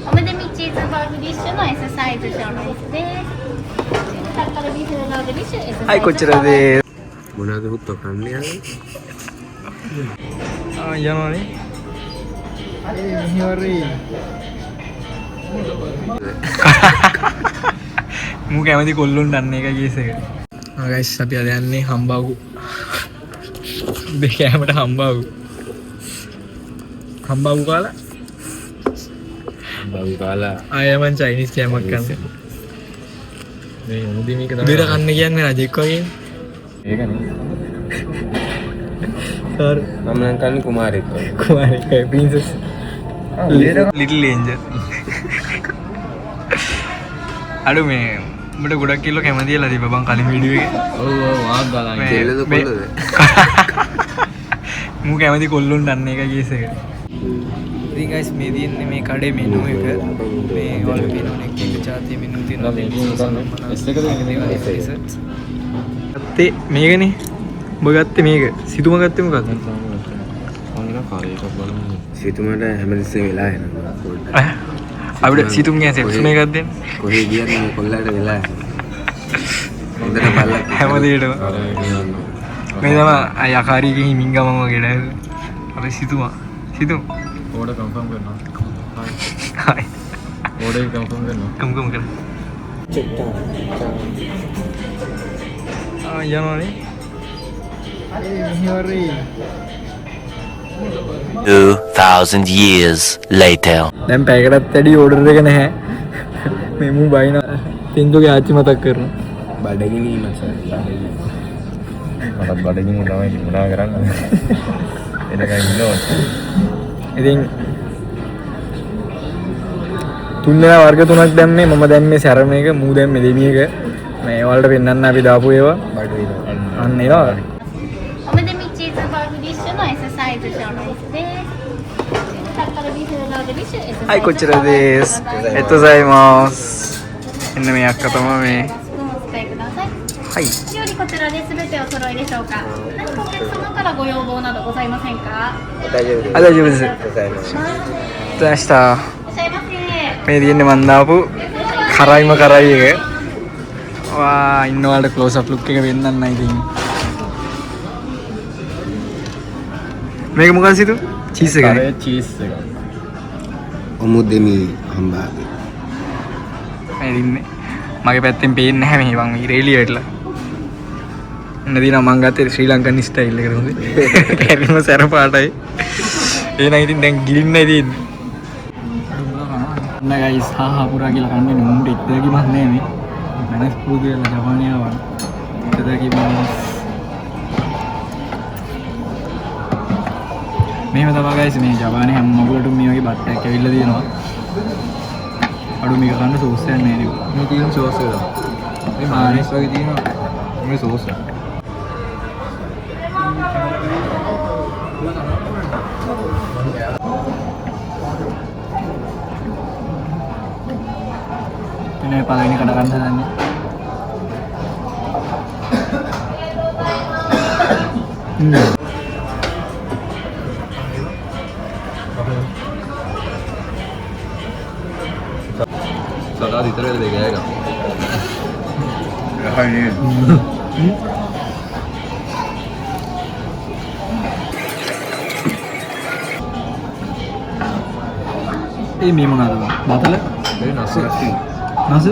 オムデミチーズバーグディッシュの S サイズ小ライスです。タッカルビーフバーグディッシュ S サイズ。はい、こちらです。මොනවද පුත්තෝ කන්නේ යන්නේ? යනවනේ. මෙහෙවරේ. මූ කැමති කොල්ලොන් දන්න එක කේස් එක. ගයිස් අපි අද යන්නේ හම්බාවු. දෙකෑමට හම්බාවු. හම්බාවු කාලා බවි කාලා ආයමන් චයිනිස් කෑමක් කන්න. මේ උදේ මේක තමයි. උදේට කන්න කියන්නේ රජෙක් වගේ. ඒකනේ. සර් මම නම් කන්නේ කුමාරෙක් වගේ. කුමාරෙක් ප්‍රින්සස්. Little angel. අඩු මේ උඹට ගොඩක් කිල්ලෝ කැමතියලා තිබ්බ බං කලින් වීඩියෝ එකේ. ඔව් ඔව් වාක් ගාලා කෙල්ලද කොල්ලද? මූ කැමති කොල්ලොන් දන්න එක කේස් එක. ඉතින් ගයිස් මේ තියෙන්නේ මේ කඩේ මෙනු එක. මේ වල පිනෝන එක ජාතිය මෙනු තියෙනවා. ගත්තේ මේකනේ. ඔබ ගත්තේ මේක. සිතුම ගත්තේ මොකක්ද? සිතුමට හැමතිස්සෙම වෙලා යනවා පොඩ්ඩක්. අපිට සිතුම් කියන සෙට්ස් මේකක් දෙන්න. කොහේ ගියත් මේ කොල්ලට වෙලා යනවා. හොඳට බලලා හැමදේටම. මේ තමයි අය අකාරීගේ හිමින් ගමම වගේ නේද? අපි සිතුමා. සිතුම්. ඕඩර් කන්ෆර්ම් කරනවා. හයි. ඕඩර් කන්ෆර්ම් කරනවා. කම් කර. යනවනේ. මෙහෙවරේ. 2,000 years later. දැන් පැයකටත් වැඩි ඕඩර් එක නැහැ. මේ මූ බයින තින්දුගේ ආච්චි මතක් කරනවා. බඩගිනි මචං. මට බඩගිනි තමයි මොනා කරන්නේ. එනකන් ඉන්නවා. ඉතින් තුන්දෙනා වර්ග තුනක් දැම්මේ මම දැම්මේ සැරම එක මූ දැම්මේ දෙමි එක. මේ වලට පෙන්නන්න අපි දාපු ඒවා. බඩ වෙනවා. අන්න ඒවා. オムデミチーズバーグディッシュの S サイズ小ライスです。タッカルビーフバーグディッシュ S サイズ。はい、こちらです。ありがとうございます。එන්න මේ අක්කා තමයි මේ.スプーンをお使いください。はい。料理こちらで全てお揃いでしょうか。何かお客様からご要望などございませんか。大丈夫です。あ、大丈夫です。ございます。ありがとうございました。いらっしゃいませ。 මේ තියෙන්නේ මන් දාපු කරයිම කරයි එක. වා ඉන්නවලට ක්ලෝස් අප් ලුක් එක වෙන්නන්න ඉතින්. මේක මොකක්ද සිතු? චීස් එකනේ. කරේ චීස් එක. ඔමුදෙමි හම්බාගේ. මේ ඉන්නේ. මගේ පැත්තෙන් පේන්නේ නැහැ මේ මං ඉරේලිය වෙట్లా. එන්න දිනා මං ගත්තේ ශ්‍රී ලංකන් ස්ටයිල් එකට හොඳේ. කැරිම සැර පාටයි. එහෙනම් ඉතින් දැන් ගිලින්නයි තියෙන්නේ. අන්න ගයිස් හා පුරා කියලා කන්නේ නුඹ ඉත්තේකි මස් නෑ මේ. මනස් පුදුල ජපානියාව. ඉත්තේකි මස්. මේව තමයි ගයිස් මේ ජපානයේ හැම මොකටද මේ වගේ බත් එකක් ඇවිල්ලා තියෙනවා. අඩු මේක ගන්න සෝස් එකක් නෑ නේ. මේ තියෙන සෝස් එක. මේ මානස් වගේ තියෙනවා. මේ සෝස් එක. ini paling ini kadang-kadang sana nih. සලාද විතරද දෙක ගෑගම. හරිනේ. මේ මොනවද? බතල? මේ නසු. නසු?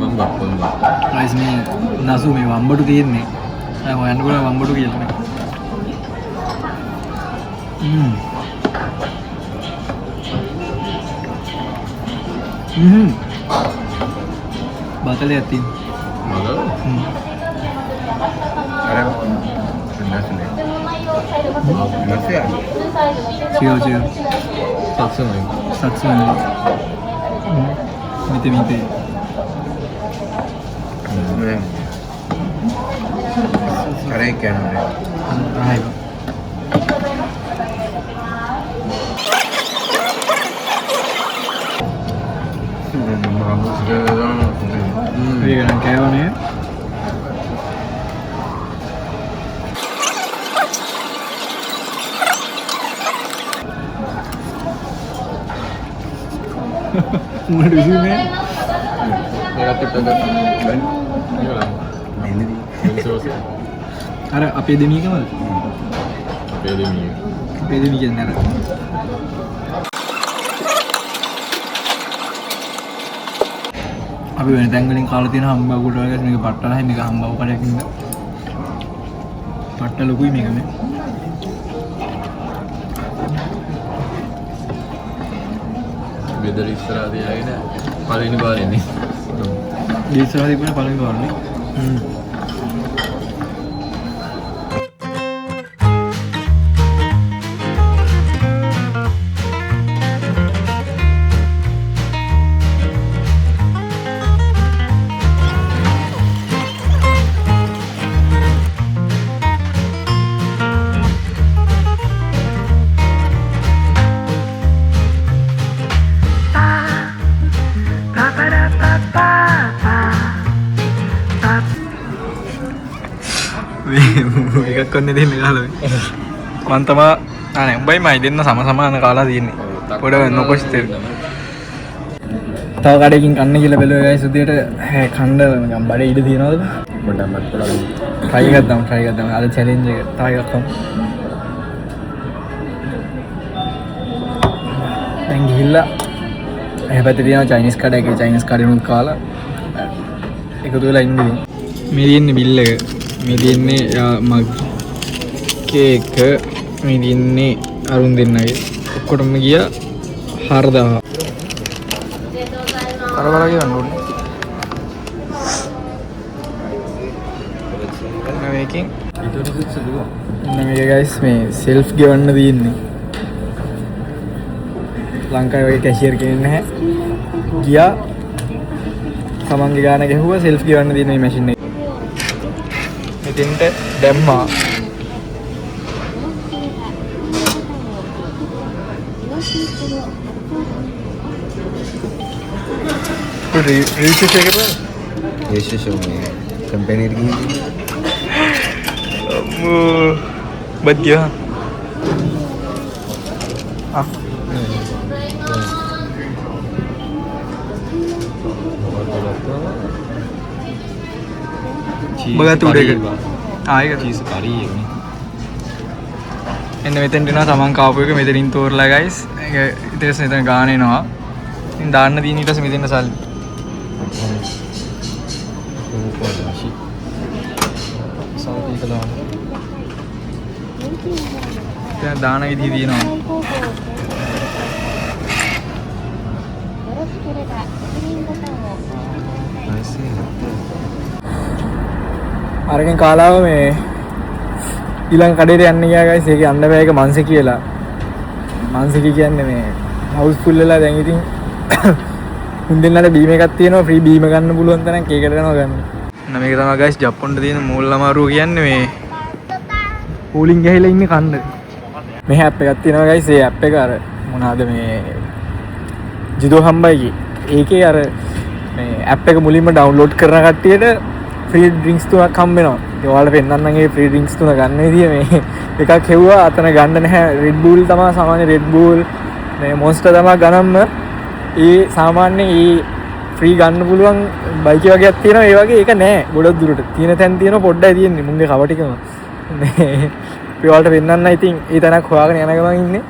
මම බප්පන්දා. ගයිස් මේ නසු මේ වම්බඩු තියෙන්නේ. දැන් හොයන්න ගොඩ වම්බඩු කියලා මේ. බතලයක් තියෙන. මගල? අර නසුනේ. නසුනේ. චියෝ. සක්සමයි. සක්සමයි. මිතේ. කරේ කියන්නේ. ආයි. Vegan kayaknya. මට විසුනේ ඒකත් එක්ක ගන්න. ඒක සෝස්. අර අපේ දෙමීකමද? අපේ දෙමිය. අපේ දෙමී කියන්නේ අර අපි වෙන තැන් වලින් කාලා තියෙන හම්බව කොට වගේ මේක පට්ටලයි මේක හම්බව කඩකින් ඉන්න. පට්ට ලොකුයි මේක මේ. බෙදර ඉස්සරහා තියාගෙන පළවෙනි පාරේනේ. ඉස්සරහා තිබුණේ පළවෙනි පාරනේ. එකක් කොන්නේ දෙන්න කාලා මම තමා අනේ උඹයි මයි දෙන්න සම සමාන කාලා තියෙන්නේ පොඩ නොකොස් තේ තව කඩකින් කන්න කියලා බැලුවා ගයිස් උදේට කන්න නිකන් බඩේ ඉඩ තියනවද පොඩ්ඩක් මත් කරලා try ගත්තාම අද challenge එක try කරමු දැන් ගිහිල්ලා එහෙ පැත්තේ තියෙන චයිනීස් කඩේක චයිනීස් කඩේනුත් කාලා එකතු වෙලා ඉන්නේ මේ තියෙන්නේ බිල් එක මේ තියෙන්නේ මග් කේක් මේ තියෙන්නේ අරුන් දෙන්නගේ ඔක්කොටම ගියා 4000 අර බලලා ගන්න ඕනේ මේකෙන් මේක ගයිස් මේ සෙල්ෆ් ගෙවන්න තියෙන්නේ ලංකාවේ වගේ කැෂියර් කෙනෙක් නැහැ ගියා තමන්ගේ ගාන ගැහුවා සෙල්ෆ් ගෙවන්න තියෙන මේ මැෂින් එක ඉතින්ට දැම්මා රිජිස්ටර් කරලා රෙජිස්ට්‍රේෂන් මේ කම්පැනි එකකින් බත් ගියා බගත් උඩේක ආයෙක චීස් කරි එකනේ එන්න මෙතෙන්ට එනවා තමන් කාපු එක මෙතනින් තෝරලා ගයිස් ඒක ඊට පස්සේ මෙතන ගාන එනවා ඉතින් දාන්න තියෙන ඊට පස්සේ මෙතෙන්ට සල්ලි සල්ලි කළා දැන් දාන විදිහ තියෙනවා අරකින් කාලාව මේ ඊළඟ කඩේට යන්න ගියා ගයිස් ඒකේ අnder එක මන්සි කියලා මන්සිකි කියන්නේ මේ හවුස්ෆුල් වෙලා දැන් ඉතින් හුන්දෙන්නට බීම එකක් තියෙනවා ෆ්‍රී බීම ගන්න පුළුවන් තරම් කේකට යනවා ගන්න. මේක තමයි ගයිස් ජප්පොන්ට තියෙන මූල අමාරුව කියන්නේ මේ කූලින් ගහලා ඉන්නේ කන්න. මේ ඇප් එකක් තියෙනවා ගයිස් ඒ ඇප් එක අර මොනවාද මේ ජිදෝ හම්බයිගේ ඒකේ අර මේ ඇප් එක මුලින්ම ඩවුන්ලෝඩ් කරන කට්ටියට ෆ්‍රී ඩ්‍රින්ක්ස් තුනක් හම්බ වෙනවා. ඒ ඔයාලට පෙන්නන්නම් ඒ ෆ්‍රී ඩ්‍රින්ක්ස් තුන ගන්න විදිය මේ එකක් හෙව්වා අතන ගන්න නැහැ. රෙඩ් බූල් තමයි සාමාන්‍ය රෙඩ් බූල් මේ මොන්ස්ටර් තමයි ගන්නම ඒ සාමාන්‍ය ඒ ෆ්‍රී ගන්න පුළුවන් බයික් වගේක් තියෙනවා ඒ වගේ ඒක නෑ ගොඩක් දුරට. තියෙන තැන් තියෙනවා පොඩ්ඩයි තියෙන්නේ මුංගේ කව ටිකම. මේ ඔයාලට පෙන්නන්න ඉතින් ඒ තැනක් හොයාගෙන යන ගමන් ඉන්නේ.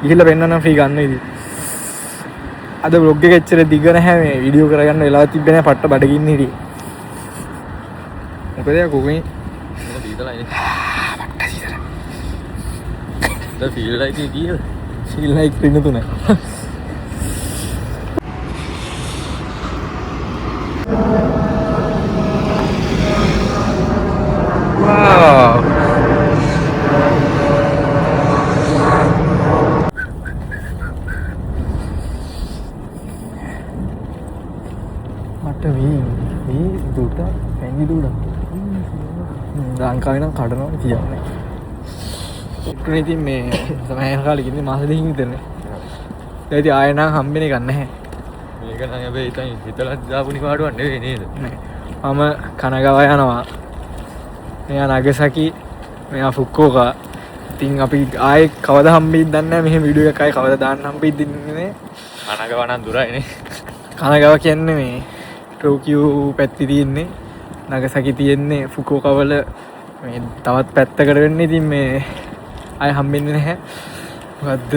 ගිහිල්ලා පෙන්නන්නම් ෆ්‍රී ගන්න විදිය. අද vlog එක එච්චර දිග නැහැ මේ වීඩියෝ කරගන්න වෙලාවක් තිබ්බේ නැහැ පට්ට බඩගින්න හිටියේ. මොකද යා කොකේ දීතලයිනේ පට්ට සීතල ද ෆීල් ලයික් එක කීයද ෆීල් ලයික් 3 wow මට මේ දුට පැණි දුඩ ලංකාවේ නම් කඩනවා කියන්නේ. ඒකනේ ඉතින් මේ සමහර කාලෙක ඉන්නේ මාස දෙකකින් විතරනේ. ඒ ඉතින් ආයෙ නම් හම්බෙන්නේ ගන්න නැහැ. මේක නම් හැබැයි ඉතින් හිතලා දාපු නිකාඩුවක් නෙවෙයි නේද? මම කනගාව යනවා. මෙයා නගසකි මෙයා ෆුකුෝකා. ඉතින් අපි ආයෙ කවදා හම්බෙයිද දන්නේ නැහැ. මෙහෙම වීඩියෝ එකක් ආයෙ කවදා දාන්න හම්බෙයිද දන්නේ නැහැ. කනගව නම් දුරයිනේ. කනගාව කියන්නේ මේ ටෝකියෝ පැත්තේ තියෙන්නේ නගසකි තියෙන්නේ ෆුකුෝකා වල මේ තවත් පැත්තකට වෙන්නේ. ඉතින් මේ අය හම්බෙන්නේ නැහැ. මොකද්ද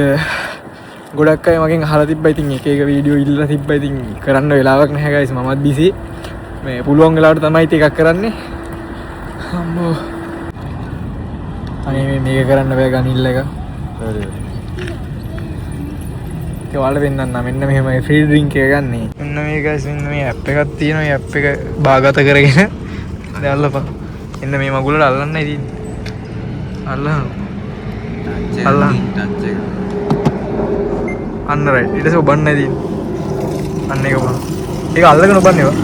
ගොඩක් අය මගෙන් අහලා තිබ්බා. ඉතින් එක එක වීඩියෝ ඉල්ලලා තිබ්බා. ඉතින් කරන්න වෙලාවක් නැහැ ගයිස්. මමත් බිසි. මේ පුළුවන් වෙලාවට තමයි ඉතින් එකක් කරන්නේ. අම්මෝ අනේ මේක කරන්න බෑ ගනිල්ල එක. හරි. ඒක වල වෙන්නන්න මෙන්න මෙහෙමයි ෆ්‍රී ඩ්‍රින්ක් එක ගන්නෙ. මෙන්න මේ ගයිස් මෙන්න මේ ඇප් එකක් තියෙනවා. මේ ඇප් එක බාගත කරගෙන දැන් අල්ලපන්. එන්න මේ මගුලට අල්ලන්නයි තියෙන්නේ. අල්ලන්න. ටච් එක. අන්න රයිට්. ඊට පස්සේ ඔබන්නයි තියෙන්නේ. අන්න ඒක ඔබන්න. ඒක අල්ලගෙන ඔබන්න ඒවා.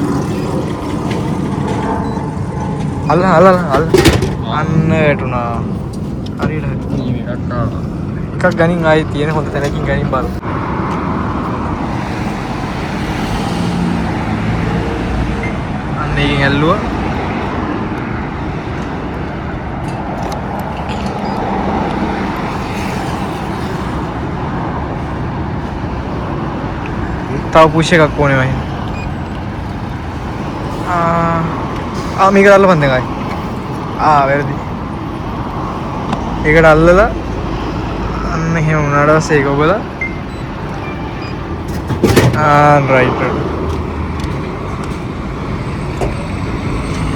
අල්ලන්න. අන්න වැටුණා. හරියට. එකක් ගනින් ආයේ තියෙන හොඳ තැනකින් ගනින් බලන්න. අන්න එකෙන් ඇල්ලුවා. තව පුෂ් එකක් ඕනේ වහින්න. මේක අල්ලපන් දැන් ආයි. වැරදි. ඒකට අල්ලලා අන්න එහෙම වුණාට පස්සේ ඒක ඔබලා රයිට්.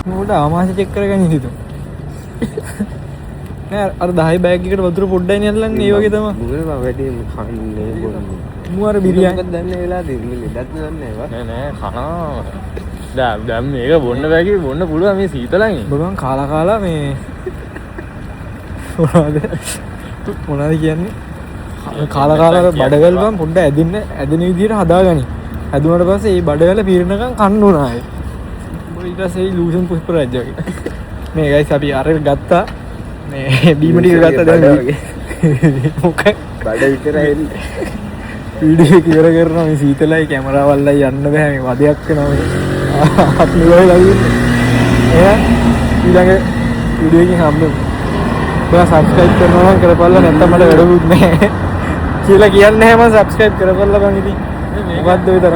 මොකද ආමාශය චෙක් කරගන්න හිතුවා. නෑ අර 10 බෑග් එකට වතුර පොඩ්ඩයි අල්ලන්නේ. ඒ වගේ තමයි. මුගල වැඩි කන්නේ බොන්නේ. මු අර බිරියානි මොකක්ද දන්නේ වෙලා දෙන්නේ ලෙඩක් දන්නේ නෑ කනවා. දැන් මේක බොන්න බෑ කි බොන්න පුළුවන් මේ සීතලන්. බබන් කාලා මේ මොනවද කියන්නේ? කාලා බඩවැල් බම් පොඩ්ඩ ඇදෙන විදිහට හදාගනි. ඇදුනට පස්සේ මේ බඩවැල පීරනකම් කන්න උනා ආයේ. ඊට පස්සේ ලූෂන් පුෂ්පරාජ් වගේ. මේ ගයිස් අපි අර ගත්තා. මේ බීම ටික ගත්තා දැන් මොකක් බඩ විතරයි එන්නේ. වීඩියෝ එක ඉවර කරනවා. මේ සීතලයි කැමරාවල්ලයි යන්න බෑ. මේ වදයක් වෙනවා මේ. අත් නිවයිලා ඉන්නේ. එහෙනම් ඊළඟ වීඩියෝ එකකින් හම්බෙමු. ඔයා සබ්ස්ක්‍රයිබ් කරනවා නම් කරපල්ලා නැත්නම් මට වැඩකුත් නැහැ කියලා කියන්නේ නැහැ. මම සබ්ස්ක්‍රයිබ් කරපල්ලා බං ඉතින්. මොකද්ද විතරක්.